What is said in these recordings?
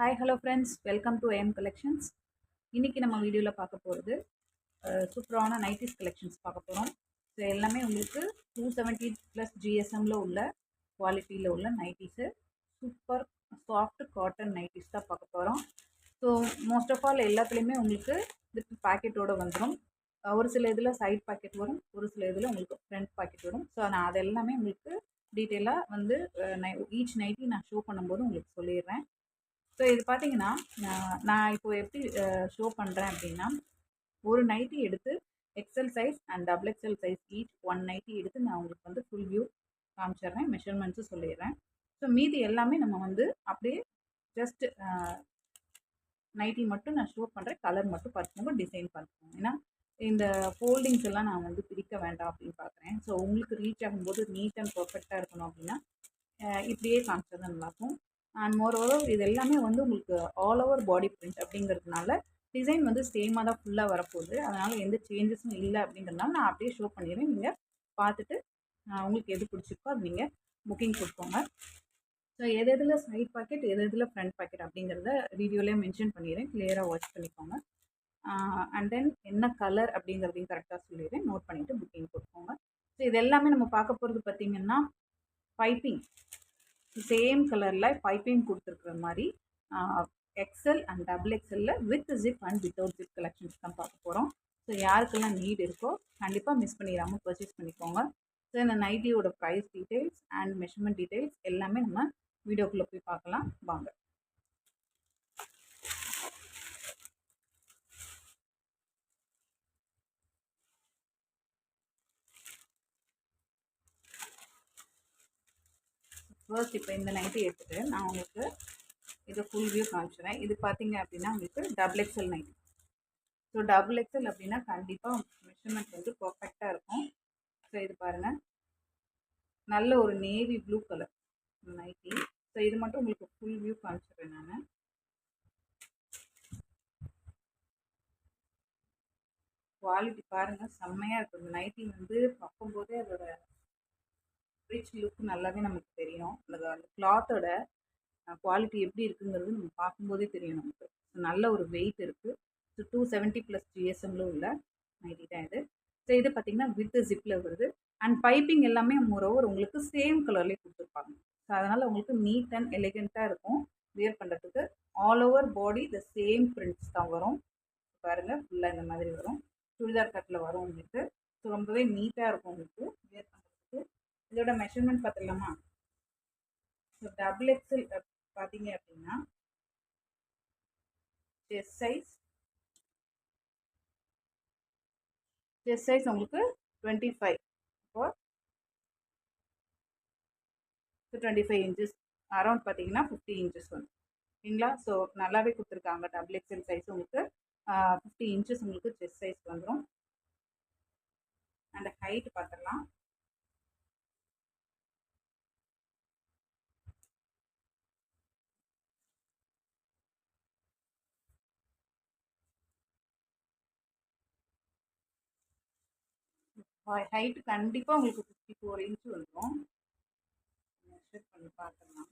Hi hello friends, welcome to AM collections. இன்றைக்கி நம்ம வீடியோவில் பார்க்க போகிறது சூப்பரான நைட்டிஸ் கலெக்ஷன்ஸ் பார்க்க போகிறோம். ஸோ எல்லாமே உங்களுக்கு 270+ ஜிஎஸ்எம்மில் உள்ள குவாலிட்டியில் உள்ள nighties, super soft cotton nighties தான் பார்க்க போகிறோம். ஸோ மோஸ்ட் ஆஃப் ஆல் எல்லாத்துலேயுமே உங்களுக்கு வித் பாக்கெட்டோடு வந்துடும். ஒரு சில இதில் சைட் பாக்கெட் வரும், ஒரு சில இதில் உங்களுக்கு ஃப்ரண்ட் பாக்கெட் வரும். ஸோ நான் அது எல்லாமே உங்களுக்கு டீட்டெயிலாக வந்து ஈச் நைட்டி நான் ஷோ பண்ணும்போது உங்களுக்கு சொல்லிடுறேன். ஸோ இது பார்த்தீங்கன்னா, நான் இப்போ எப்படி ஷோ பண்ணுறேன் அப்படின்னா, ஒரு நைட்டி எடுத்து XL size and double XL size each one nighty எடுத்து நான் உங்களுக்கு வந்து ஃபுல் வியூ காமிச்சிடுறேன், மெஷர்மெண்ட்ஸும் சொல்லிடுறேன். ஸோ மீதி எல்லாமே நம்ம வந்து அப்படியே ஜஸ்ட் நைட்டி மட்டும் நான் ஷோ பண்ணுறேன், கலர் மட்டும் பார்த்துக்கோங்க, டிசைன் பார்த்துக்கோங்க. ஏன்னா இந்த ஃபோல்டிங்ஸ் எல்லாம் நான் வந்து பிரிக்க வேண்டாம் அப்படின்னு பார்க்குறேன். ஸோ உங்களுக்கு ரீச் ஆகும்போது நீட் அண்ட் பர்ஃபெக்டாக இருக்கணும் அப்படின்னா இப்படியே காமிச்சது நல்லாயிருக்கும். அண்ட் மோரோவர் இது எல்லாமே வந்து உங்களுக்கு ஆல் ஓவர் பாடி பிரிண்ட் அப்படிங்கிறதுனால டிசைன் வந்து சேமாக தான் ஃபுல்லாக வரப்போகுது. அதனால் எந்த சேஞ்சஸும் இல்லை அப்படிங்கிறதுனால நான் அப்படியே ஷோ பண்ணிடுறேன். நீங்கள் பார்த்துட்டு உங்களுக்கு எது பிடிச்சிருக்கோ அது நீங்கள் புக்கிங் கொடுக்கோங்க. ஸோ எது எதில் சைட் பாக்கெட், எது எதில் ஃப்ரண்ட் பாக்கெட் அப்படிங்கிறத வீடியோலேயே மென்ஷன் பண்ணிடுறேன், கிளியராக வாட்ச் பண்ணிக்கோங்க. அண்ட் தென் என்ன கலர் அப்படிங்கிறதையும் கரெக்டாக சொல்லிடுறேன், நோட் பண்ணிவிட்டு புக்கிங் கொடுக்கோங்க. ஸோ இது எல்லாமே நம்ம பார்க்க போகிறது பார்த்திங்கன்னா பைப்பிங், சேம் கலரில் பைப்பிங் கொடுத்துருக்குற மாதிரி எக்ஸல் அண்ட் டபுள் எக்ஸலில் with zip and without zip collections தான் பார்க்க போகிறோம். ஸோ யாருக்கெல்லாம் நீட் இருக்கோ கண்டிப்பாக மிஸ் பண்ணிடாமல் பர்ச்சேஸ் பண்ணிக்கோங்க. ஸோ இந்த நைட்டியோட price details and measurement details எல்லாமே நம்ம வீடியோக்குள்ளே போய் பார்க்கலாம் வாங்க. ஃபர்ஸ்ட் இப்போ இந்த நைட்டி எடுத்துகிட்டு நான் உங்களுக்கு இதை ஃபுல் வியூ காமிச்சிடுறேன். இது பார்த்தீங்க அப்படின்னா உங்களுக்கு double XL nighty. So double XL அப்படின்னா கண்டிப்பாக மெஷர்மெண்ட் வந்து பர்ஃபெக்டாக இருக்கும். ஸோ இது பாருங்கள், நல்ல ஒரு navy blue colour nightie. So இது மட்டும் உங்களுக்கு ஃபுல் வியூ காமிச்சிடுறேன் நான். குவாலிட்டி பாருங்கள், செம்மையாக இருக்கும். இந்த நைட்டி வந்து பார்க்கும்போதே அதோட ரிச் லுக் நல்லாவே நமக்கு தெரியும். அந்த கிளாத்தோட குவாலிட்டி எப்படி இருக்குங்கிறது நம்ம பார்க்கும்போதே தெரியும் நமக்கு. நல்ல ஒரு வெயிட் இருக்குது. ஸோ 270+ ஜிஎஸ்எம்மில் உள்ள நைட்டி தான் இது. ஸோ இது பார்த்திங்கன்னா வித் ஜிப்பில் வருது. அண்ட் பைப்பிங் எல்லாமே மோரோவர் உங்களுக்கு சேம் கலர்லேயே கொடுத்துருப்பாங்க. ஸோ அதனால் உங்களுக்கு நீட் அண்ட் எலிகெண்ட்டாக இருக்கும் வியர் பண்ணுறதுக்கு. All over body the same prints தான் வரும். பாருங்கள், ஃபுல்லாக இந்த மாதிரி வரும், சுடிதார் கட்டில் வரும் உங்களுக்கு. ஸோ ரொம்பவே நீட்டாக இருக்கும் உங்களுக்கு வியர் பண்ணுறதுக்கு. இதோட மெஷர்மெண்ட் பார்த்துடலாமா? ஸோ டபுள் எக்ஸல் பார்த்தீங்க அப்படின்னா செஸ்ட் சைஸ் உங்களுக்கு 25 ஃபார் 25 இன்ச்சஸ், அரௌண்ட் பார்த்தீங்கன்னா 50 இன்ச்சஸ் வந்து சரிங்களா. ஸோ நல்லாவே கொடுத்துருக்காங்க. டபுள் எக்ஸல் சைஸ் உங்களுக்கு 50 இன்ச்சஸ் உங்களுக்கு செஸ்ட் சைஸ் வந்துடும். அண்ட் ஹைட் பார்த்துடலாம். ஹைட் கண்டிப்பாக உங்களுக்கு 54 இன்ச்சு வந்துடும். மெஷர் பண்ணி பார்த்துடலாம்.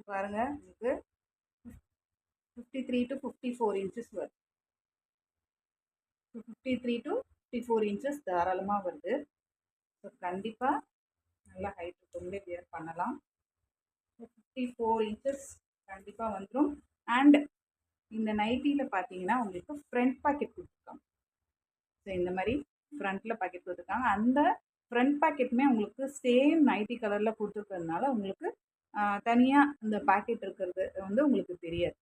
பாருங்க, உங்களுக்கு 53 to 54 இன்ச்சஸ் வருது. 53 to 54 இன்ச்சஸ் தாராளமாக வருது. ஸோ கண்டிப்பாக நல்லா ஹைட் இருக்கவங்களே வியர் பண்ணலாம். 54 இன்ச்சஸ் கண்டிப்பாக வந்துடும். அண்ட் இந்த நைட்டியில் பார்த்தீங்கன்னா உங்களுக்கு ஃப்ரண்ட் பாக்கெட் கொடுத்துருக்காங்க. ஸோ இந்த மாதிரி ஃப்ரண்ட்டில் பாக்கெட் கொடுத்துருக்காங்க. அந்த ஃப்ரண்ட் பாக்கெட்டுமே உங்களுக்கு சேம் நைட்டி கலரில் கொடுத்துருக்கிறதுனால உங்களுக்கு தனியாக இந்த பாக்கெட் இருக்கிறது வந்து உங்களுக்கு தெரியாது.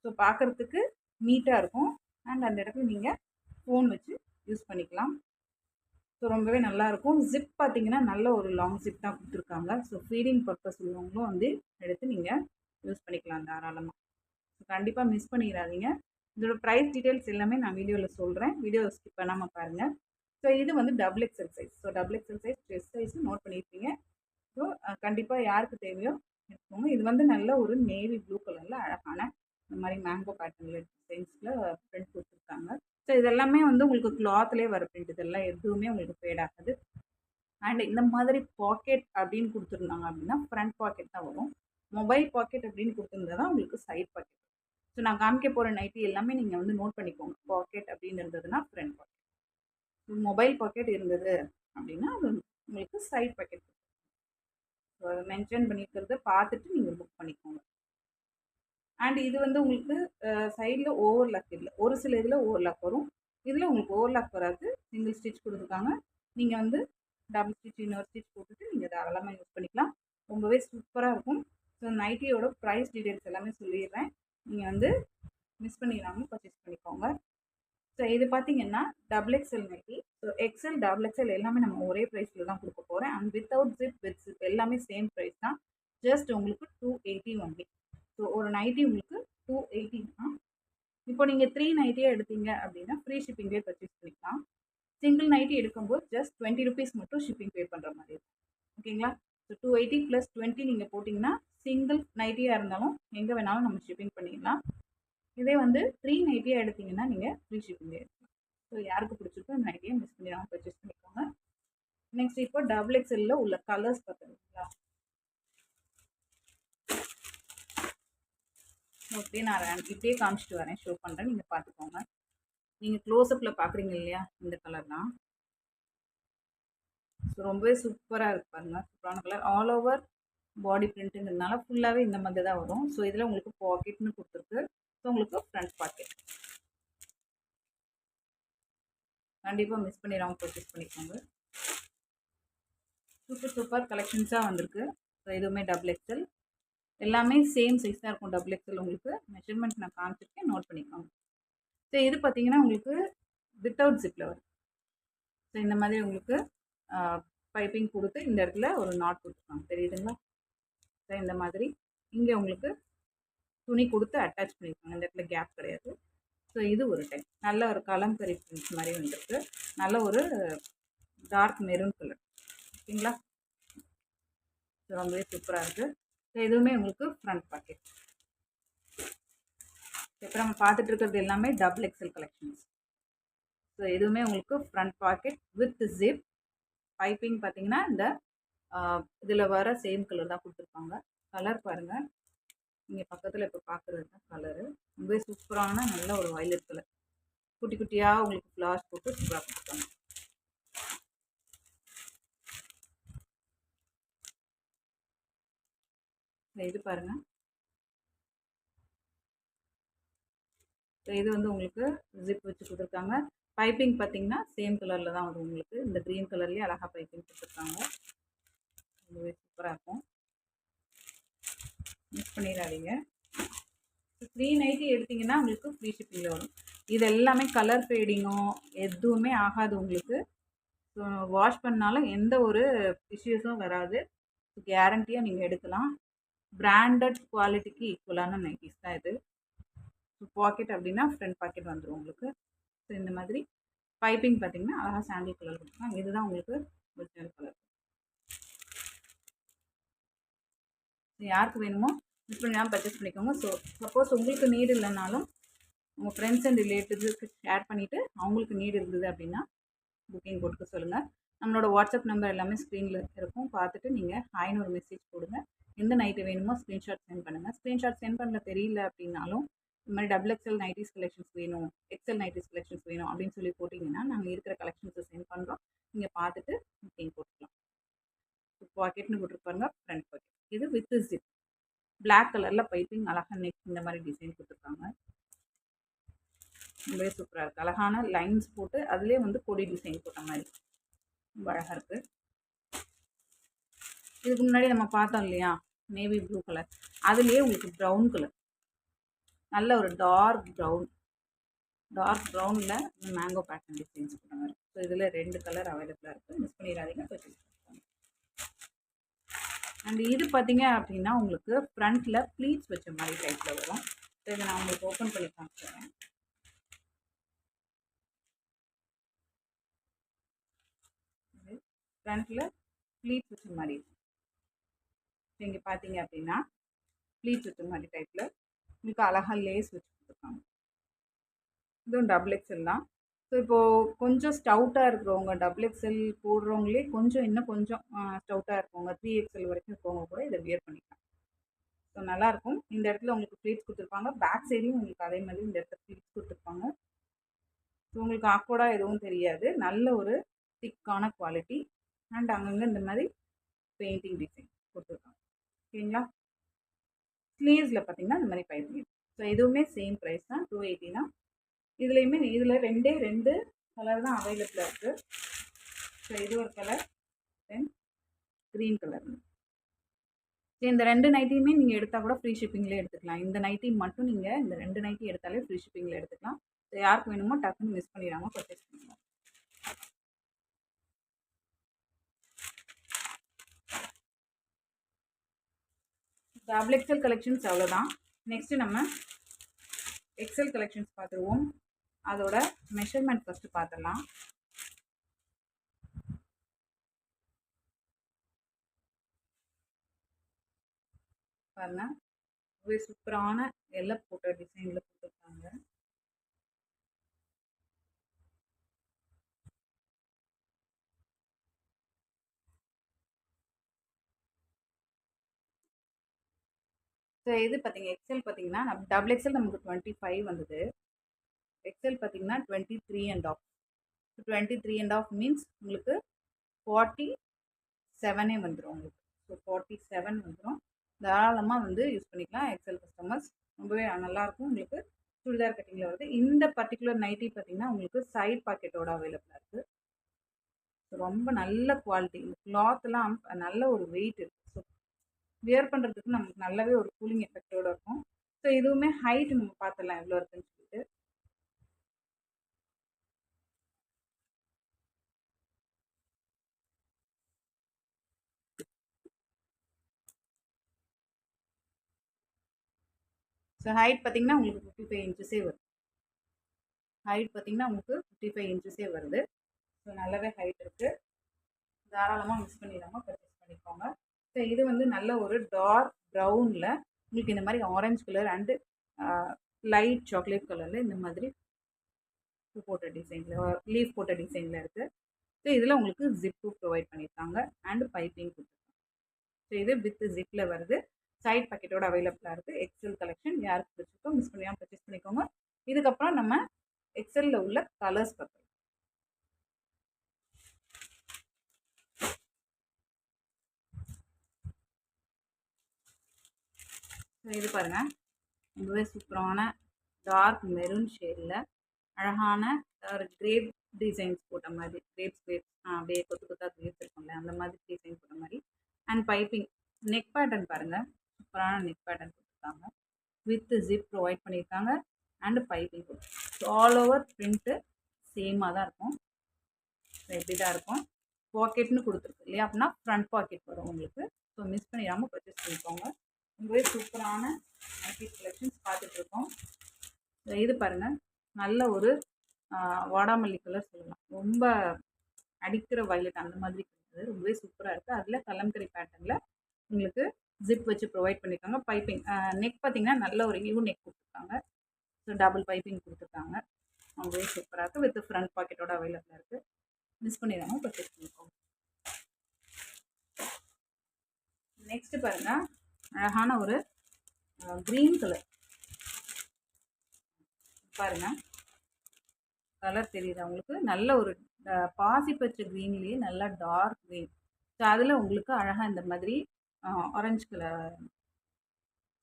ஸோ பார்க்குறதுக்கு நீட்டாக இருக்கும். அண்ட் அந்த இடத்துல நீங்கள் ஃபோன் வச்சு யூஸ் பண்ணிக்கலாம். ஸோ ரொம்பவே நல்லாயிருக்கும். ஜிப் பார்த்தீங்கன்னா நல்ல ஒரு லாங் ஜிப் தான் கொடுத்துருக்காங்க. ஸோ ஃபீடிங் பர்பஸ் உள்ளவங்களும் வந்து எடுத்து நீங்கள் யூஸ் பண்ணிக்கலாம் தாராளமாக. ஸோ கண்டிப்பாக மிஸ் பண்ணிடாதீங்க. இதோட ப்ரைஸ் டீட்டெயில்ஸ் எல்லாமே நான் வீடியோவில் சொல்கிறேன், வீடியோ ஸ்கிப் பண்ணாமல் பாருங்கள். ஸோ இது வந்து double XL size. So double XL size chest சைஸும் நோட் பண்ணியிருப்பீங்க. ஸோ கண்டிப்பாக யாருக்கு தேவையோ எடுத்துக்கோங்க. இது வந்து நல்ல ஒரு நேவி ப்ளூ கலரில் அழகான இந்த மாதிரி மேங்கோ பேட்டர்னில் டிசைன்ஸில் பிரிண்ட் கொடுத்துருக்காங்க. ஸோ இதெல்லாமே வந்து உங்களுக்கு கிளாத்லேயே வர பிரிண்ட். இதெல்லாம் எதுவுமே உங்களுக்கு ஃபேட் ஆகாது. அண்ட் இந்த மாதிரி பாக்கெட் அப்படின்னு கொடுத்துருந்தாங்க அப்படின்னா ஃப்ரண்ட் பாக்கெட் தான் வரும். மொபைல் பாக்கெட் அப்படின்னு கொடுத்துருந்தா தான் உங்களுக்கு சைட் பாக்கெட். ஸோ நான் காமிக்க போகிற நைட்டி எல்லாமே நீங்கள் வந்து நோட் பண்ணிக்கோங்க. பாக்கெட் அப்படின்னு இருந்ததுன்னா ஃப்ரண்ட் பாக்கெட், மொபைல் பாக்கெட் இருந்தது அப்படின்னா அது உங்களுக்கு சைட் பாக்கெட். ஸோ அதை மென்ஷன் பண்ணியிருக்கிறத பார்த்துட்டு நீங்கள் புக் பண்ணிக்கோங்க. அண்ட் இது வந்து உங்களுக்கு சைடில் ஓவர்லாக் இல்லை, ஒரு சில இதில் ஓவர்லாக் வரும், இதில் உங்களுக்கு ஓவர்லாக் வராது. சிங்கிள் ஸ்டிச் கொடுத்துருக்காங்க. நீங்கள் வந்து டபுள் ஸ்டிச் இன்னொரு ஸ்டிச் போட்டுட்டு நீங்கள் தாராளமாக யூஸ் பண்ணிக்கலாம். ரொம்பவே சூப்பராக இருக்கும். ஸோ நைட்டியோட ப்ரைஸ் டீட்டெயில்ஸ் எல்லாமே சொல்லிடுறேன். நீங்கள் வந்து மிஸ் பண்ணிடாமல் பர்ச்சேஸ் பண்ணிக்கோங்க. ஸோ இது பார்த்தீங்கன்னா double XL nighty. So XL double XL எல்லாமே நம்ம ஒரே ப்ரைஸில் தான் கொடுக்க போகிறேன். And without zip with zip எல்லாமே சேம் ப்ரைஸ் தான். ஜஸ்ட் உங்களுக்கு 280 ஒன்லி. ஸோ ஒரு நைட்டி உங்களுக்கு 280 தான். இப்போ நீங்கள் 3 நைட்டியாக எடுத்தீங்க அப்படின்னா ஃப்ரீ ஷிப்பிங்லேயே பர்ச்சேஸ் பண்ணிக்கலாம். சிங்கிள் நைட்டி எடுக்கும்போது ஜஸ்ட் 20 ருபீஸ் மட்டும் ஷிப்பிங் பே பண்ணுற மாதிரி இருக்கும். ஓகேங்களா? ஸோ 280 + 20 நீங்கள் போட்டிங்கன்னா சிங்கிள் நைட்டியாக இருந்தாலும் எங்கே வேணாலும் நம்ம ஷிப்பிங் பண்ணிடலாம். இதே வந்து 3 நைட்டியாக எடுத்திங்கன்னா நீங்கள் ஃப்ரீ ஷிப்பிங்கே எடுக்கலாம். ஸோ யாருக்கு பிடிச்சிருக்கோ அந்த நைட்டியை மிஸ் பண்ணிடாமல் பர்ச்சேஸ் பண்ணிக்கோங்க. நெக்ஸ்ட் இப்போ டபுள் எக்ஸ்எல்ல உள்ள கலர்ஸ் பார்த்துருக்கீங்களா? அப்படியே நான் இப்படியே காமிச்சிட்டு வரேன், ஷோ பண்ணுறேன், நீங்கள் பார்த்துக்கோங்க. நீங்கள் க்ளோஸ்அப்பில் பார்க்குறீங்க இல்லையா இந்த கலர்லாம், ஸோ ரொம்பவே சூப்பராக இருக்கு பாருங்க. சூப்பரான கலர். ஆல் ஓவர் பாடி பிரிண்ட்டுங்கிறதுனால ஃபுல்லாகவே இந்த மாதிரி தான் வரும். ஸோ இதில் உங்களுக்கு பாக்கெட்னு கொடுத்துருக்கு. ஸோ உங்களுக்கு ஃப்ரண்ட் பாக்கெட். கண்டிப்பாக மிஸ் பண்ணிடாமல் பர்ச்சேஸ் பண்ணிக்கோங்க. சூப்பர் கலெக்ஷன்ஸாக வந்திருக்கு. ஸோ எதுவுமே டபுள் எக்ஸ்எல் எல்லாமே சேம் சைஸ் தான் இருக்கும். டபுள் எக்ஸ்எல் உங்களுக்கு மெஷர்மெண்ட் நான் காமிச்சிருக்கேன், நோட் பண்ணிக்கோங்க. ஸோ இது பார்த்தீங்கன்னா உங்களுக்கு வித்தவுட் ஜிப்பில் வரும். ஸோ இந்த மாதிரி உங்களுக்கு பைப்பிங் கொடுத்து இந்த இடத்துல ஒரு நாட் கொடுத்துருக்காங்க, தெரியுதுங்களா? ஸோ இந்த மாதிரி இங்கே உங்களுக்கு துணி கொடுத்து அட்டாச் பண்ணியிருக்காங்க. இந்த இடத்துல கேப் கிடையாது. ஸோ இது ஒரு டைப் நல்ல ஒரு கலம்கரி பிரிண்ட்ஸ் மாதிரி வந்துருக்கு. நல்ல ஒரு டார்க் மெரூன் கலர். ஓகேங்களா? ஸோ ரொம்பவே சூப்பராக இருக்குது. ஸோ எதுவுமே உங்களுக்கு ஃப்ரண்ட் பாக்கெட். இப்போ நம்ம பார்த்துட்டு இருக்கிறது எல்லாமே டபுள் எக்ஸ்எல் கலெக்ஷன்ஸ். ஸோ எதுவுமே உங்களுக்கு front packet with zip. Piping பார்த்தீங்கன்னா இந்த இதில் வர சேம் கலர் தான் கொடுத்துருப்பாங்க. கலர் பாருங்கள், நீங்கள் பக்கத்தில் இப்போ பார்க்குறது தான் கலரு. ரொம்பவே சூப்பரான நல்ல ஒரு வயலட் கலர். குட்டி குட்டியாக உங்களுக்கு ஃப்ளார்ஸ் போட்டு சூப்பராக கொடுத்துருக்காங்க. இது பாருங்கள். ஸோ இது வந்து உங்களுக்கு ஜிப் வச்சு கொடுத்துருக்காங்க. பைப்பிங் பார்த்தீங்கன்னா சேம் கலரில் தான் வரும் உங்களுக்கு. இந்த க்ரீன் கலர்லேயே அழகாக பைப்பிங் கொடுத்துருக்காங்க. ரொம்பவே சூப்பராக இருக்கும். மிஸ் பண்ணிடாதீங்க. 390 எடுத்திங்கன்னா உங்களுக்கு ஃப்ரீ ஷிப்பிங்கில் வரும். இது எல்லாமே கலர் ஃபேடிங்கோ எதுவுமே ஆகாது உங்களுக்கு. ஸோ வாஷ் பண்ணாலும் எந்த ஒரு இஷ்யூஸும் வராது. கேரண்டியாக நீங்கள் எடுக்கலாம். பிராண்டட் குவாலிட்டிக்கு ஈக்குவலான நைட்டிஸ் தான் இது. ஸோ பாக்கெட் அப்படின்னா ஃப்ரண்ட் பாக்கெட் வந்துடும் உங்களுக்கு. ஸோ இந்த மாதிரி பைப்பிங் பார்த்தீங்கன்னா அழகாக சாண்டில் கலர் கொடுத்துருக்காங்க. இதுதான் உங்களுக்கு ஒரிஜினல் கலர். யாருக்கு வேணுமோ மிஸ் பண்ணாமல் பர்ச்சேஸ் பண்ணிக்கோங்க. ஸோ சப்போஸ் உங்களுக்கு நீடு இல்லைனாலும் உங்கள் ஃப்ரெண்ட்ஸ் அண்ட் ரிலேட்டிவ்ஸுக்கு ஷேர் பண்ணிவிட்டு அவங்களுக்கு நீடு இருந்தது அப்படின்னா புக்கிங் போட்டுக்க சொல்லுங்கள். நம்மளோட வாட்ஸ்அப் நம்பர் எல்லாமே ஸ்க்ரீனில் இருக்கும். பார்த்துட்டு நீங்கள் ஹாய்னு ஒரு மெசேஜ் போடுங்க. எந்த நைட்டு வேணுமோ ஸ்க்ரீன்ஷாட் சென்ட் பண்ணுங்கள். ஸ்க்ரீன்ஷாட் சென்ட் பண்ணல தெரியல அப்படின்னாலும் இந்த மாதிரி டபுள் எக்ஸ்எல் நைட்டிஸ் கலெக்ஷன்ஸ் வேணும், எக்ஸ்எல் நைட்டிஸ் கலெக்ஷன்ஸ் வேணும் அப்படின்னு சொல்லி போட்டிங்கன்னா நாங்கள் இருக்கிற கலெக்ஷன்ஸை சென்ட் பண்ணுறோம். நீங்கள் பார்த்துட்டு புக்கிங் போட்டுக்கலாம். பாக்கெட்னு போட்டுருப்பாருங்க ஃப்ரண்ட் பாக்கெட். இது வித் ஜிப். பிளாக் கலரில் பைப்பிங் அழகாக நெக் இந்த மாதிரி டிசைன் கொடுத்துருக்காங்க. ரொம்பவே சூப்பராக இருக்குது. அழகான லைன்ஸ் போட்டு அதுலேயே வந்து கொடி டிசைன் போட்ட மாதிரி ரொம்ப அழகாக இருக்குது. இதுக்கு முன்னாடி நம்ம பார்த்தோம் இல்லையா நேவி ப்ளூ கலர், அதுலேயே உங்களுக்கு ப்ரௌன் கலர், நல்ல ஒரு டார்க் ப்ரௌனில் மேங்கோ பேட்டர்ன் டிசைன்ஸ் போட்ட மாதிரி. ஸோ இதில் 2 கலர் அவைலபிளாக இருக்குது. மிஸ் பண்ணிடாதீங்க, பர்ச்சேஸ் பண்ணிக்கோங்க. அண்ட் இது பார்த்தீங்க அப்படின்னா உங்களுக்கு ஃப்ரண்ட்டில் ப்ளீட்ஸ் வச்ச மாதிரி டைப்பில் வரும். ஸோ இதை நான் உங்களுக்கு ஓப்பன் பண்ணி காமிச்சிடுறேன். ஃப்ரண்ட்டில் ப்ளீட்ஸ் வச்ச மாதிரி இங்கே பார்த்தீங்க அப்படின்னா ப்ளீட்ஸ் வச்ச மாதிரி டைப்பில் உங்களுக்கு அழகாக லேஸ் வச்சு கொடுத்துருக்காங்க. இதுவும் டபுள் எக்ஸ்எல் தான். ஸோ இப்போது கொஞ்சம் ஸ்டவுட்டாக இருக்கிறவங்க டபுள் எக்ஸ்எல் போடுறவங்களே கொஞ்சம் இன்னும் கொஞ்சம் ஸ்டவுட்டாக இருக்கவங்க 3XL வரைக்கும் இருக்கவங்க கூட இதை வியர் பண்ணிக்கலாம். ஸோ நல்லாயிருக்கும். இந்த இடத்துல உங்களுக்கு ப்ளீட்ஸ் கொடுத்துருப்பாங்க. பேக் சைடையும் உங்களுக்கு அதே மாதிரி இந்த இடத்துல ப்ளீட்ஸ் கொடுத்துருப்பாங்க. ஸோ உங்களுக்கு ஆக்வர்டாக எதுவும் தெரியாது. நல்ல ஒரு திக்கான குவாலிட்டி அண்ட் அங்கங்கே இந்த மாதிரி பெயிண்டிங் டிசைன் கொடுத்துருக்காங்க. ஓகேங்களா? ஸ்லீவ்ஸில் பார்த்தீங்கன்னா இந்த மாதிரி பைப்பிங். ஸோ இதுவுமே சேம் ப்ரைஸ் தான், 280 தான். இதுலேயுமே இதில் ரெண்டு கலர் தான் அவைலபிளாக இருக்குது. ஸோ இது ஒரு கலர், தென் க்ரீன் கலர். இந்த 2 நைட்டியுமே நீங்கள் எடுத்தால் கூட ஃப்ரீ ஷிப்பிங்லேயே எடுத்துக்கலாம். இந்த நைட்டி மட்டும் நீங்கள் இந்த 2 நைட்டி எடுத்தாலே ஃப்ரீ ஷிப்பிங்கில் எடுத்துக்கலாம். ஸோ யாருக்கு வேணுமோ டக்குன்னு மிஸ் பண்ணிடாமல் பர்ச்சேஸ் பண்ணுவோம். டபுள் எக்ஸ்எல் கலெக்ஷன்ஸ் அவ்வளோதான். நெக்ஸ்ட்டு நம்ம எக்ஸ்எல் கலெக்ஷன்ஸ் பார்த்துருவோம். அதோட மெஷர்மெண்ட் ஃபஸ்ட்டு பார்த்துடலாம். பாருங்க, ஒரு சூப்பரான எல்லை போட்ட டிசைனில் போட்டிருக்காங்க. ஸோ இது பார்த்தீங்க எக்ஸ்எல் பார்த்தீங்கன்னா டபுள் எக்ஸ்எல் நமக்கு 25 வந்தது. எக்ஸ்எல் பார்த்தீங்கன்னா 23.5. 23.5 மீன்ஸ் உங்களுக்கு 47 வந்துடும் உங்களுக்கு. ஸோ 47 வந்துடும். தாராளமாக வந்து யூஸ் பண்ணிக்கலாம் எக்ஸ்எல் கஸ்டமர்ஸ். ரொம்பவே நல்லாயிருக்கும். உங்களுக்கு சுடிதார் கட்டிங்கில் வருது. இந்த பர்டிகுலர் நைட்டி பார்த்தீங்கன்னா உங்களுக்கு சைட் பாக்கெட்டோட அவைலபிளாக இருக்குது. ஸோ ரொம்ப நல்ல குவாலிட்டி. இந்த கிளாத்லாம் நல்ல ஒரு வெயிட் இருக்குது. ஸோ வியர் பண்ணுறதுக்கு நமக்கு நல்லாவே ஒரு கூலிங் எஃபெக்டோடு இருக்கும். ஸோ இதுவுமே ஹைட் நம்ம பார்த்துடலாம் எவ்வளோ இருக்குன்னு சொல்லிட்டு. ஸோ ஹைட் பார்த்தீங்கன்னா உங்களுக்கு 55 இன்ச்சஸே வருது. ஹைட் பார்த்தீங்கன்னா உங்களுக்கு 55 இன்ச்சஸே வருது. ஸோ நல்லாவே ஹைட் இருக்குது. தாராளமாக மிஸ் பண்ணிடாமல் பர்ச்சேஸ் பண்ணிக்கோங்க. ஸோ இது வந்து நல்ல ஒரு டார்க் ப்ரௌனில் உங்களுக்கு இந்த மாதிரி orange colour and light chocolate கலரில் இந்த மாதிரி பூ போட்ட டிசைனில் லீஃப் போட்ட டிசைனில் இருக்குது. ஸோ இதில் உங்களுக்கு ஜிப்பு ப்ரொவைட் பண்ணியிருக்காங்க அண்டு பைப்பிங் கொடுத்துருக்காங்க. ஸோ இது வித் ஜிப்பில் வருது. சைட் பாக்கெட்டோட அவைலபிளாக இருக்குது. எக்ஸ்எல் கலெக்ஷன் யாருக்கு பிடிச்சிருக்கோ மிஸ் பண்ணியாமல் பர்ச்சேஸ் பண்ணிக்கோங்க. இதுக்கப்புறம் நம்ம எக்ஸ்எல்லில் உள்ள கலர்ஸ் பார்க்கலாம். ஸோ இது பாருங்கள், ரொம்பவே சூப்பரான டார்க் மெரூன் ஷேடில் அழகான ஒரு கிரேப் டிசைன்ஸ் போட்ட மாதிரி, கிரேப்ஸ் அப்படியே கொத்து கொத்தாக கிரேப்ஸ் இருக்கும்ல அந்த மாதிரி டிசைன் போட்ட மாதிரி. அண்ட் பைப்பிங் நெக் பேட்டர்ன் பாருங்கள், சூப்பரான நெக் பேட்டர்ன் கொடுத்துருக்காங்க. வித் ஜிப் ப்ரொவைட் பண்ணியிருக்காங்க and piping so all over print சேமாக தான் இருக்கும். ஸோ எப்படி தான் இருக்கும். பாக்கெட்னு கொடுத்துருக்கு இல்லையா, அப்படின்னா ஃப்ரண்ட் பாக்கெட் வரும் உங்களுக்கு. ஸோ மிஸ் பண்ணிடாமல் பர்ச்சேஸ் பண்ணிக்கோங்க. ரொம்பவே சூப்பரான நைட்டிஸ் கலெக்ஷன்ஸ் பார்த்துட்ருக்கோம். இது பாருங்கள், நல்ல ஒரு வாடாமல்லி கலர் சொல்லலாம். ரொம்ப அடிக்கிற வயலட் அந்த மாதிரி கிடையாது. ரொம்பவே சூப்பராக இருக்குது. அதில் கலம்கரி பேட்டர்னில் உங்களுக்கு ஜிப் வச்சு ப்ரொவைட் பண்ணியிருக்காங்க. பைப்பிங் நெக் பார்த்திங்கன்னா நல்ல ஒரு யூ நெக் கொடுத்துருக்காங்க. ஸோ டபுள் பைப்பிங் கொடுத்துருக்காங்க. ரொம்பவே சூப்பராக இருக்குது. வித் ஃப்ரண்ட் பாக்கெட்டோட அவைலபிளாக இருக்குது. மிஸ் பண்ணிடாமல் பர்ச்சேஸ் பண்ணிக்கோங்க. நெக்ஸ்ட்டு பாருங்கள், அழகான ஒரு க்ரீன் கலர் பாருங்கள். கலர் தெரியுது உங்களுக்கு. நல்ல ஒரு பாசி பச்சை க்ரீன்லேயே நல்லா டார்க் க்ரீன். ஸோ அதில் உங்களுக்கு அழகாக இந்த மாதிரி ஆரஞ்சு கலர்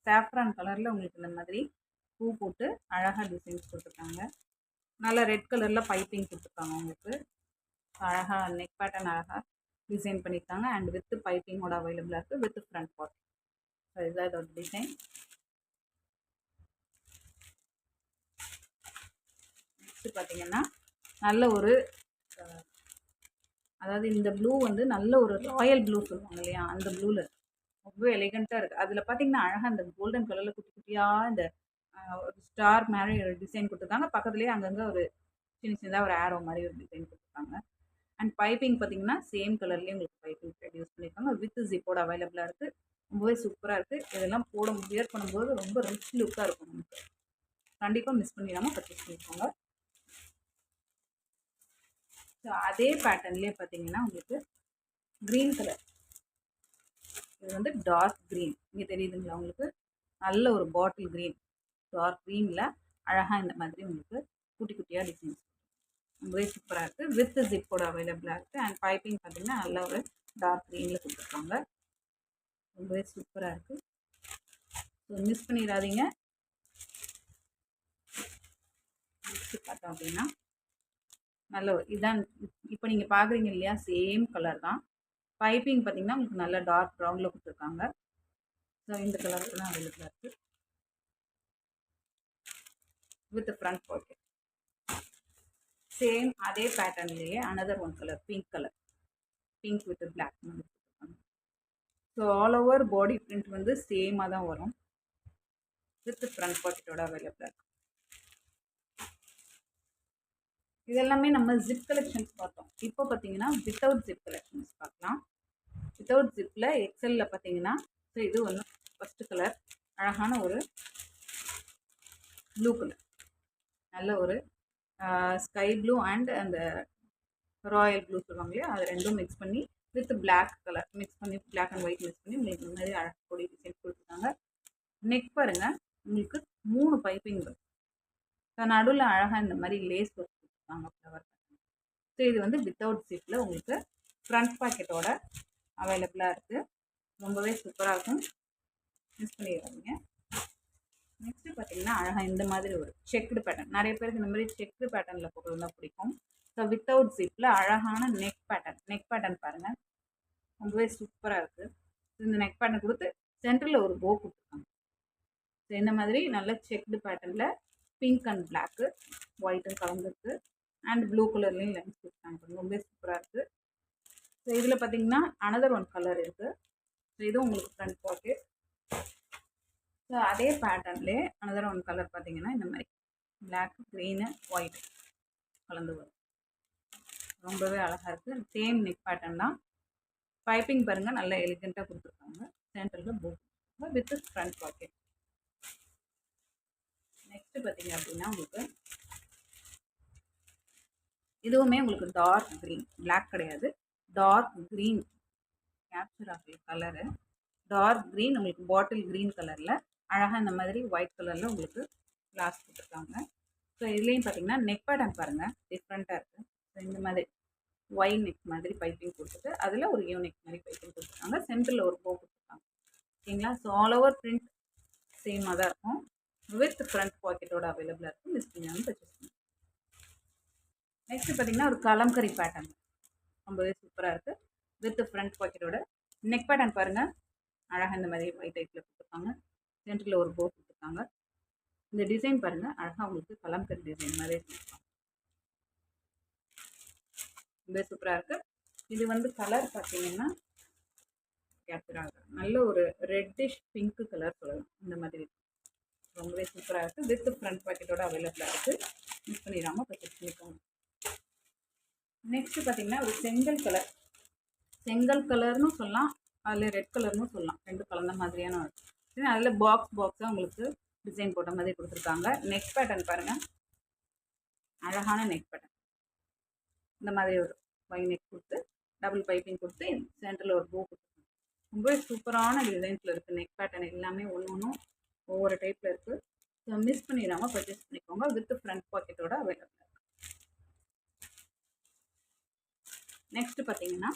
சாஃப்ரான் கலரில் உங்களுக்கு இந்த மாதிரி பூ போட்டு அழகாக டிசைன்ஸ் கொடுத்துருக்காங்க. நல்லா ரெட் கலரில் பைப்பிங் கொடுத்துருக்காங்க உங்களுக்கு. அழகாக நெக் பேட்டர்ன் அழகாக டிசைன் பண்ணியிருக்காங்க அண்ட் வித் பைப்பிங்கோட அவைலபிளாக இருக்குது வித் ஃப்ரண்ட் பாட். ஸோ இதுதான் இதோட டிசைன். நெக்ஸ்ட்டு பார்த்தீங்கன்னா நல்ல ஒரு அதாவது இந்த ப்ளூ வந்து நல்ல ஒரு ராயல் ப்ளூ சொல்லுவாங்க இல்லையா, அந்த ப்ளூவில் ரொம்ப எலிகண்ட்டாக இருக்குது. அதில் பார்த்தீங்கன்னா அழகாக இந்த கோல்டன் கலரில் குட்டி குட்டியாக இந்த ஒரு ஸ்டார் மாதிரி ஒரு டிசைன் கொடுத்துருக்காங்க. பக்கத்துலேயே அங்கங்கே ஒரு சின்னதாக ஒரு ஆரோ மாதிரி ஒரு டிசைன் கொடுத்துருக்காங்க. அண்ட் பைப்பிங் பார்த்தீங்கன்னா சேம் கலர்லேயே உங்களுக்கு பைப்பிங் யூஸ் பண்ணியிருக்காங்க. வித் ஜிப்போட அவைலபிளாக இருக்குது. ரொம்பவே சூப்பராக இருக்குது. இதெல்லாம் வியர் பண்ணும்போது ரொம்ப ரிச் லுக்காக இருக்கும் நமக்கு. கண்டிப்பாக மிஸ் பண்ணிடாமல் பர்ச்சேஸ் பண்ணிக்கோங்க. ஸோ அதே பேட்டர்ன்லேயே பார்த்தீங்கன்னா உங்களுக்கு க்ரீன் கலர், இது வந்து டார்க் க்ரீன், இங்கே தெரியுதுங்களா உங்களுக்கு, நல்ல ஒரு பாட்டில் க்ரீன், டார்க் க்ரீனில் அழகாக இந்த மாதிரி உங்களுக்கு குட்டி குட்டியாக டிசைன்ஸ் ரொம்பவே சூப்பராக இருக்குது. வித் ஜிப்போட அவைலபிளாக இருக்குது. அண்ட் பைப்பிங் பார்த்தீங்கன்னா நல்ல ஒரு டார்க் க்ரீனில் கொடுத்துருக்காங்க. ரொம்பவே சூப்பராக இருக்குது. ஸோ மிஸ் பண்ணிடாதீங்க. பார்த்தோம் அப்படின்னா நல்ல ஒரு இதான் இப்போ நீங்கள் பார்க்குறீங்க இல்லையா, சேம் கலர் தான். பைப்பிங் பார்த்தீங்கன்னா உங்களுக்கு நல்ல டார்க் ப்ரௌனில் கொடுத்துருக்காங்க. ஸோ இந்த கலருக்கு தான் அவைலபிளாக இருக்குது. வித் ஃப்ரண்ட் பாக்கெட் சேம் அதே பேட்டர்ன்லேயே another one colour, pink colour, pink with black மாதிரி கொடுத்துருக்காங்க. So all over body print வந்து சேமாக தான் வரும். வித் ஃப்ரண்ட் பாக்கெட்டோட அவைலபிளாக இருக்குது. இதெல்லாமே நம்ம ஜிப் கலெக்ஷன்ஸ் பார்த்தோம். இப்போ பார்த்தீங்கன்னா வித்தவுட் ஜிப் கலெக்ஷன்ஸ் பார்க்கலாம். வித்தவுட் ஜிப்பில் எக்ஸலில் பார்த்தீங்கன்னா, ஸோ இது ஒன்று ஃபஸ்ட்டு கலர், அழகான ஒரு ப்ளூ கலர், நல்ல ஒரு ஸ்கை ப்ளூ அண்ட் அந்த ராயல் ப்ளூ சொல்லுவாங்க இல்லையா, அது ரெண்டும் மிக்ஸ் பண்ணி வித் பிளாக் கலர் மிக்ஸ் பண்ணி, பிளாக் அண்ட் ஒயிட் மிக்ஸ் பண்ணி உங்களுக்கு இந்த மாதிரி அழகக்கூடிய டிசைன் கொடுத்துருக்காங்க. நெக் பாருங்கள், உங்களுக்கு 3 பைப்பிங் வரும். ஸோ நடுவில் அழகாக இந்த மாதிரி லேஸ் ஒர்க் கொடுத்துருக்காங்க, ஃப்ளவர். ஸோ இது வந்து வித்தவுட் ஜிப்பில் உங்களுக்கு ஃப்ரண்ட் பாக்கெட்டோட அவைலபிளாக இருக்குது. ரொம்பவே சூப்பராக இருக்கும், மிஸ் பண்ணிடுறாங்க. நெக்ஸ்ட்டு பார்த்தீங்கன்னா அழகாக இந்த மாதிரி ஒரு செக்குடு பேட்டர்ன், நிறைய பேருக்கு இந்த மாதிரி செக்குடு பேட்டர்னில் போட்டுருந்தால் பிடிக்கும். ஸோ வித்தவுட் ஜிப்பில் அழகான நெக் பேட்டர்ன் பாருங்கள், ரொம்பவே சூப்பராக இருக்குது. இந்த நெக் பேட்டர்ன் கொடுத்து சென்டரில் ஒரு போ கொடுத்துருக்காங்க. ஸோ இந்த மாதிரி நல்ல செக்குடு பேட்டர்னில் பிங்க் அண்ட் பிளாக்கு ஒயிட்டும் கலந்துருக்கு. அண்ட் ப்ளூ கலர்லேயும் லைன்ஸ் கொடுத்துருக்காங்க, ரொம்பவே சூப்பராக இருக்குது. ஸோ இதில் பார்த்தீங்கன்னா அனதர் ஒன் கலர் இருக்குது. ஸோ இதுவும் உங்களுக்கு ஃப்ரண்ட் பாக்கெட். ஸோ அதே பேட்டர்ன்லேயே அனதர் ஒன் கலர் பார்த்தீங்கன்னா இந்த மாதிரி பிளாக், க்ரீனு, ஒயிட் கலந்து வரும். ரொம்பவே அழகாக இருக்குது. சேம் நெக் பேட்டர்ன் தான். பைப்பிங் பாருங்கள், நல்லா எலிகெண்ட்டாக கொடுத்துருக்காங்க. சென்டரில் book with front packet. Next பார்த்தீங்க அப்படின்னா உங்களுக்கு இதுவுமே உங்களுக்கு டார்க் க்ரீன், பிளாக் கிடையாது, டார்க் க்ரீன் கேப்சர் ஆகிய கலரு. டார்க் க்ரீன் உங்களுக்கு பாட்டில் க்ரீன் கலரில் அழகாக இந்த மாதிரி ஒயிட் கலரில் உங்களுக்கு கிளாஸ் கொடுத்துருக்காங்க. ஸோ இதுலேயும் பார்த்தீங்கன்னா நெக் பேட்டர்ன் பாருங்கள் டிஃப்ரெண்ட்டாக இருக்குது. ஸோ இந்த மாதிரி ஒய் நெக் மாதிரி பைப்பிங் கொடுத்துட்டு அதில் ஒரு யூ நெக் மாதிரி பைப்பிங் கொடுத்துருக்காங்க. சென்டரில் ஒரு போ கொடுத்துருக்காங்க. ஓகேங்களா. ஸோ ஆல் ஓவர் பிரிண்ட் சேமாக தான் இருக்கும். வித் ஃப்ரண்ட் பாக்கெட்டோட அவைலபிளாக இருக்கும். மிஸ் பண்ணாமல் பர்ச்சேஸ் பண்ணுங்க. நெக்ஸ்ட் பார்த்தீங்கன்னா ஒரு கலம்கரி பேட்டர்ன், ரொம்பவே சூப்பராக இருக்குது. வித் ஃப்ரண்ட் பாக்கெட்டோட நெக் பேட்டர்ன் பாருங்கள், அழகாக இந்த மாதிரி ஒயிட் டைப்பில் கொடுத்துருக்காங்க. சென்டரில் ஒரு போ கொடுத்துருக்காங்க. இந்த டிசைன் பாருங்கள், அழகாக உங்களுக்கு கலம்கரி டிசைன் மாதிரி கொடுத்துருக்காங்க. ரொம்ப சூப்பராக இருக்குது. இது வந்து கலர் பார்த்தீங்கன்னா கேப்சர் ஆகுது, நல்ல ஒரு ரெட்டிஷ் பிங்க் கலர் சொல்லலாம். இந்த மாதிரி ரொம்பவே சூப்பராக இருக்குது. வித் ஃப்ரண்ட் பாக்கெட்டோட அவைலபிளாக இருக்குது. மிஸ் பண்ணிடாமல் பர்ச்சேஸ் பண்ணிக்கோங்க. நெக்ஸ்ட்டு பார்த்தீங்கன்னா ஒரு செங்கல் கலர்னு சொல்லலாம், அதில் ரெட் கலர்னு சொல்லலாம், ரெண்டு கலந்த மாதிரியான அதில் பாக்ஸாக உங்களுக்கு டிசைன் போட்ட மாதிரி கொடுத்துருக்காங்க. நெக் பேட்டர்ன் பாருங்கள், அழகான நெக் பேட்டர்ன். இந்த மாதிரி ஒரு வை நெக் கொடுத்து டபுள் பைப்பிங் கொடுத்து சென்டரில் ஒரு போ கொடுத்துருக்காங்க. ரொம்பவே சூப்பரான டிசைன்ஸில் இருக்குது. நெக் பேட்டர்ன் எல்லாமே ஒவ்வொன்றும் ஒவ்வொரு டைப்பில் இருக்குது. ஸோ மிஸ் பண்ணிடாமல் பர்ச்சேஸ் பண்ணிக்கோங்க. வித் ஃப்ரண்ட் பாக்கெட்டோட அவைலபிளாக இருக்குது. நெக்ஸ்ட்டு பார்த்தீங்கன்னா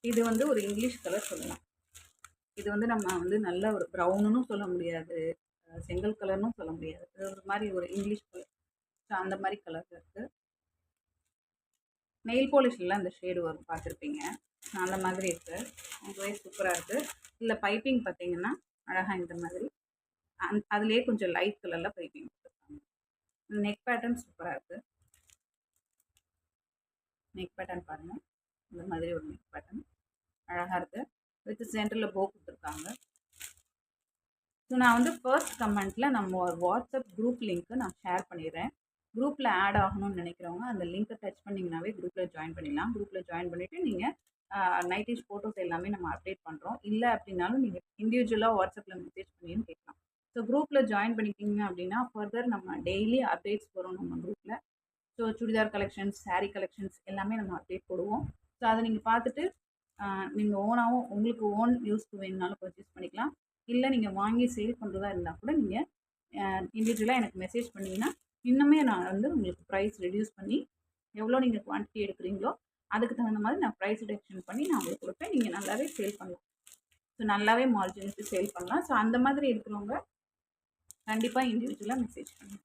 இது வந்து ஒரு இங்கிலீஷ் கலர் சொல்லலாம். இது வந்து நம்ம வந்து நல்ல ஒரு ப்ரௌனுன்னு சொல்ல முடியாது, செங்கல் கலர்னும் சொல்ல முடியாது, இது ஒரு மாதிரி ஒரு இங்கிலீஷ் கலர். ஸோ அந்த மாதிரி கலர் இருக்குது. நெயில் பாலிஷ்லாம் அந்த ஷேடு வரும், பார்த்துருப்பீங்க. அந்த மாதிரி இருக்குது, ரொம்பவே சூப்பராக இருக்குது. இதில் பைப்பிங் பார்த்தீங்கன்னா அழகாக இந்த மாதிரி அதுலேயே கொஞ்சம் லைட் கலரில் பைப்பிங் கொடுத்துருக்காங்க. நெக் பேட்டர்ன் சூப்பராக இருக்குது. நெக் பேட்டர்ன் பாருங்கள், இந்த மாதிரி ஒரு நெக் பேட்டர்ன் அழகாக இருக்குது. வித் சென்டரில் போ கொடுத்துருக்காங்க. ஸோ நான் வந்து ஃபர்ஸ்ட் கமெண்ட்டில் நம்ம ஒரு வாட்ஸ்அப் குரூப் லிங்க்கு நான் ஷேர் பண்ணிடுறேன். குரூப்பில் ஆட் ஆகணும்னு நினைக்கிறவங்க அந்த லிங்க்கை டச் பண்ணிங்கனாவே குரூப்பில் ஜாயின் பண்ணிடலாம். குரூப்பில் ஜாயின் பண்ணிவிட்டு நீங்கள் நைட்டிஷ் ஃபோட்டோஸ் எல்லாமே நம்ம அப்டேட் பண்ணுறோம். இல்லை அப்படின்னாலும் நீங்கள் இண்டிவிஜுவலாக வாட்ஸ்அப்பில் மெசேஜ் பண்ணியும் கேட்கலாம். ஸோ குரூப்பில் ஜாயின் பண்ணிக்கிங்க அப்படின்னா ஃபர்தர் நம்ம டெய்லி அப்டேட்ஸ் வரும் நம்ம குரூப்பில். So churidar collections, sari collections எல்லாமே நம்ம அப்டேட் போடுவோம். ஸோ அதை நீங்கள் பார்த்துட்டு நீங்கள் ஓனாகவும் உங்களுக்கு ஓன் யூஸ்க்கு வேணுனாலும் பர்ச்சேஸ் பண்ணிக்கலாம். இல்லை நீங்கள் வாங்கி சேல் பண்ணுறதா இருந்தால் கூட நீங்கள் இண்டிவிஜுவலாக எனக்கு மெசேஜ் பண்ணிங்கன்னா இன்னுமே நான் வந்து உங்களுக்கு ப்ரைஸ் ரெடியூஸ் பண்ணி எவ்வளோ நீங்கள் குவான்டிட்டி எடுக்கிறீங்களோ அதுக்கு தகுந்த மாதிரி நான் ப்ரைஸ் ரிடக்ஷன் பண்ணி நான் உங்களுக்கு கொடுப்பேன். நீங்கள் நல்லாவே சேல் பண்ணலாம். ஸோ நல்லாவே மார்ஜின் வச்சு சேல் பண்ணலாம். ஸோ அந்த மாதிரி இருக்கிறவங்க கண்டிப்பாக இண்டிவிஜுவலாக மெசேஜ் பண்ணுங்க.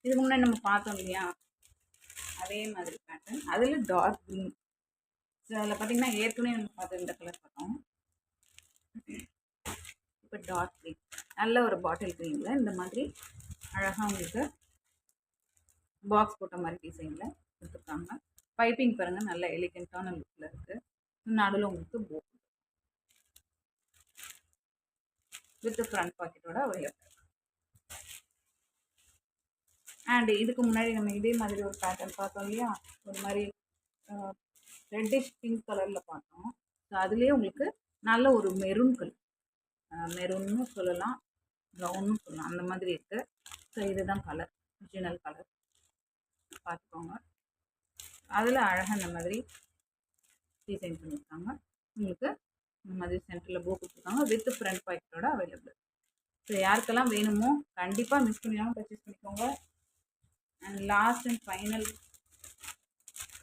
இதுக்கு முன்னாடி நம்ம பார்த்தோம் இல்லையா, அதே மாதிரி பேட்டர்ன், அதில் டார்க் க்ரீன். ஸோ அதில் பார்த்தீங்கன்னா ஏற்கனவே நம்ம பார்த்து இந்த கலர் பார்த்தோம். இப்போ டார்க் க்ரீன், நல்ல ஒரு பாட்டில் க்ரீனில் இந்த மாதிரி அழகாக உங்களுக்கு பாக்ஸ் போட்ட மாதிரி டிசைனில் கொடுத்துருக்காங்க. பைப்பிங் பாருங்கள், நல்ல எலிகென்ட்டான லுக்கில் இருக்குது. நடுவில் உங்களுக்கு போ வித் ஃப்ரண்ட் பாக்கெட்டோட அவைலபிள். அண்ட் இதுக்கு முன்னாடி நம்ம இதே மாதிரி ஒரு பேட்டர்ன் பார்த்தோம் இல்லையா, ஒரு மாதிரி ரெட்டிஷ் பிங்க் கலரில் பார்த்தோம். ஸோ அதுலேயே உங்களுக்கு நல்ல ஒரு மெரூன் கலர், மெரூன்னு சொல்லலாம், ப்ரௌன்னு சொல்லலாம், அந்த மாதிரி இருக்குது. ஸோ இதுதான் கலர், ஒரிஜினல் கலர் பார்த்துக்கோங்க. அதில் அழகாக இந்த மாதிரி டிசைன் பண்ணியிருக்காங்க. உங்களுக்கு இந்த மாதிரி சென்டரில் போ கொடுத்துருக்காங்க வித் ஃப்ரண்ட் பாக்கெட்டோட அவைலபிள். ஸோ யாருக்கெல்லாம் வேணுமோ கண்டிப்பாக மிஸ் பண்ணிடாமல் பர்ச்சேஸ் பண்ணிக்கோங்க. And last and final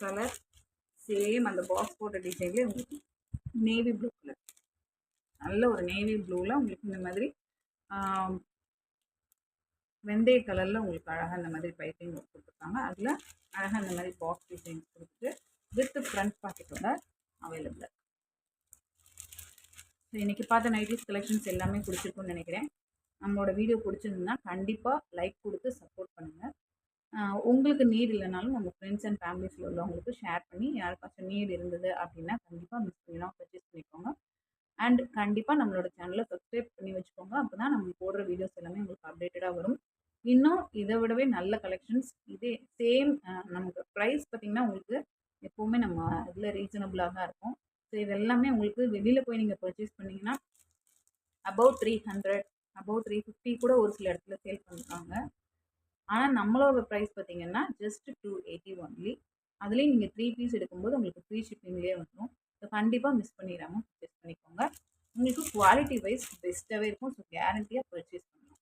colour same அந்த பாக்ஸ் போட்ட டிசைன்லேயே உங்களுக்கு நேவி ப்ளூ கலர், நல்ல ஒரு நேவி ப்ளூவில் உங்களுக்கு இந்த மாதிரி வெந்தய கலரில் உங்களுக்கு அழகாக இந்த மாதிரி பைப்பிங் ஒர்க் கொடுத்துருக்காங்க. அதில் அழகாக இந்த மாதிரி பாக்ஸ் டிசைன்ஸ் கொடுத்துட்டு வித் ஃப்ரண்ட் பாக்கெட்டோட அவைலபிள். ஸோ இன்றைக்கி பார்த்த நைட்டிஸ் கலெக்ஷன்ஸ் எல்லாமே பிடிச்சிருக்குன்னு நினைக்கிறேன். நம்மளோட வீடியோ பிடிச்சிருந்ததுன்னா கண்டிப்பாக லைக் கொடுத்து சப்போர்ட் பண்ணுங்கள். உங்களுக்கு நீட் இல்லைனாலும் உங்கள் ஃப்ரெண்ட்ஸ் அண்ட் ஃபேமிலிஸில் உள்ளவங்களுக்கு ஷேர் பண்ணி யாருக்காச்சும் நீட் இருந்தது அப்படின்னா கண்டிப்பாக மிஸ் பண்ணிடலாம் பர்ச்சேஸ் பண்ணிக்கோங்க. அண்ட் கண்டிப்பாக நம்மளோட சேனலை சப்ஸ்கிரைப் பண்ணி வச்சுக்கோங்க. அப்போ தான் நம்ம போடுற வீடியோஸ் எல்லாமே உங்களுக்கு அப்டேட்டடாக வரும். இன்னும் இதை விடவே நல்ல கலெக்ஷன்ஸ், இதே சேம் நமக்கு ப்ரைஸ் பார்த்திங்கன்னா உங்களுக்கு எப்போவுமே நம்ம இதில் ரீசனபிளாக தான் இருக்கும். ஸோ இது எல்லாமே உங்களுக்கு வெளியில் போய் நீங்கள் பர்ச்சேஸ் பண்ணிங்கன்னா அபவ் 300, அபவ் 350 கூட ஒரு சில இடத்துல சேல் பண்ணுறாங்க. ஆனால் நம்மளோட ப்ரைஸ் பார்த்திங்கன்னா ஜஸ்ட் 280 ஒன்லி. அதுலேயும் நீங்கள் 3 பீஸ் எடுக்கும்போது உங்களுக்கு ஃப்ரீ ஷிப்பிங்லேயே வந்துடும். ஸோ கண்டிப்பாக மிஸ் பண்ணிடாமல் பர்ச்சேஸ் பண்ணிக்கோங்க. உங்களுக்கு குவாலிட்டி வைஸ் பெஸ்ட்டாகவே இருக்கும். ஸோ கேரண்டியாக பர்ச்சேஸ் பண்ணலாம்.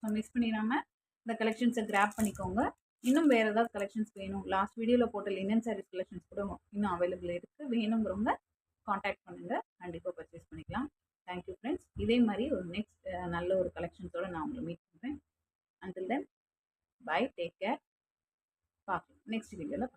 ஸோ மிஸ் பண்ணிடாமல் இந்த கலெக்ஷன்ஸை கிராப் பண்ணிக்கோங்க. இன்னும் வேறு ஏதாவது கலெக்ஷன்ஸ் வேணும், லாஸ்ட் வீடியோவில் போட்ட லினன் சாரீஸ் கலெக்ஷன்ஸ் கூட இன்னும் அவைலபிள் இருக்குது, வேணுங்கிறவங்க காண்டாக்ட் பண்ணுங்கள், கண்டிப்பாக பர்ச்சேஸ் பண்ணிக்கலாம். Thank you friends. இதே மாதிரி ஒரு நெக்ஸ்ட் நல்ல ஒரு கலெக்ஷன்ஸோடு நான் உங்களை மீட் பண்ணுறேன். Until then bye, take care. பார்க்கலாம் நெக்ஸ்ட் வீடியோவில்.